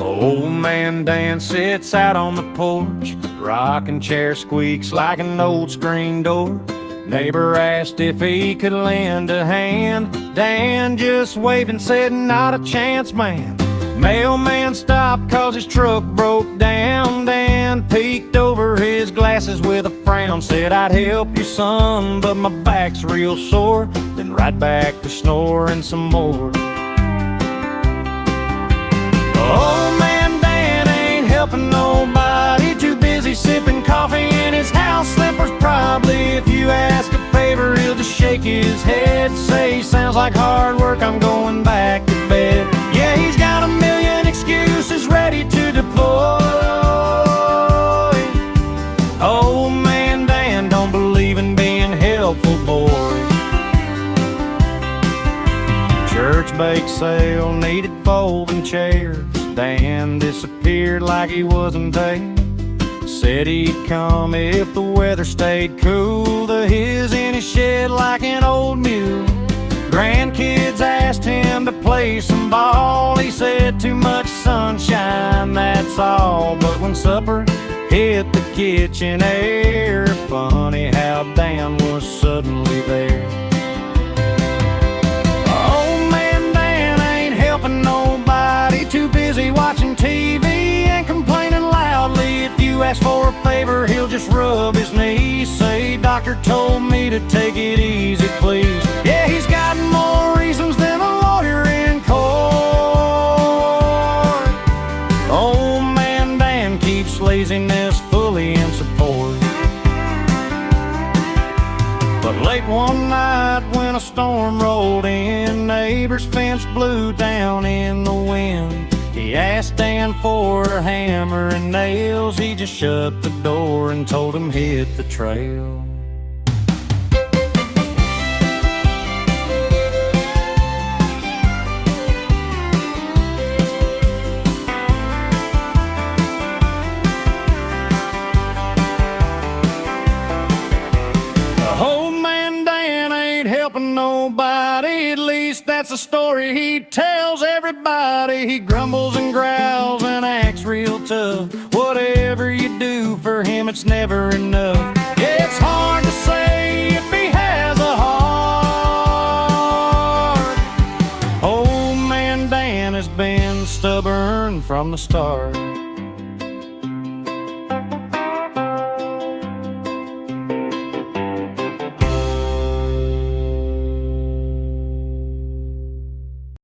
Old man Dan sits out on the porch. Rocking chair squeaks like an old screen door. Neighbor asked if he could lend a hand. Dan just waved and said, not a chance, man. Mailman stopped cause his truck broke down. Dan peeked over his glasses with a frown. Said, I'd help you, son, but my back's real sore. Then right back to snoring some more. Old man Dan ain't helping nobody. Too busy sipping coffee in his house slippers probably. If you ask a favor, he'll just shake his head. Say, sounds like hard work, I'm going back to bed. Yeah, he's got a million excuses ready to deploy. Old man Dan don't believe in being helpful, boy. Church bake sale needed folding chairs. Dan disappeared like he wasn't there. Said he'd come if the weather stayed cool. The his in his shed like an old mule. Grandkids asked him to play some ball. He said, too much sunshine, that's all. But when supper hit the kitchen air, funny how Dan was suddenly there. Old man Dan ain't helping nobody. Too busy watching TV and complaining loudly. If you ask for a favor, he'll just rub his knees. Say, doctor told me to take it easy, please. Yeah, he's got more reasons than a lawyer in court. Old man Dan keeps laziness fully in support. But late one night when a storm rolled in, neighbor's fence blew down in the wind. He asked Dan for a hammer and nails. He just shut the door and told him hit the trail. Old man Dan ain't helping nobody. At least that's a story he tells everybody. He grumbles and growls and acts real tough. Whatever you do for him, it's never enough. Yeah, it's hard to say if he has a heart. Old man Dan has been stubborn from the start.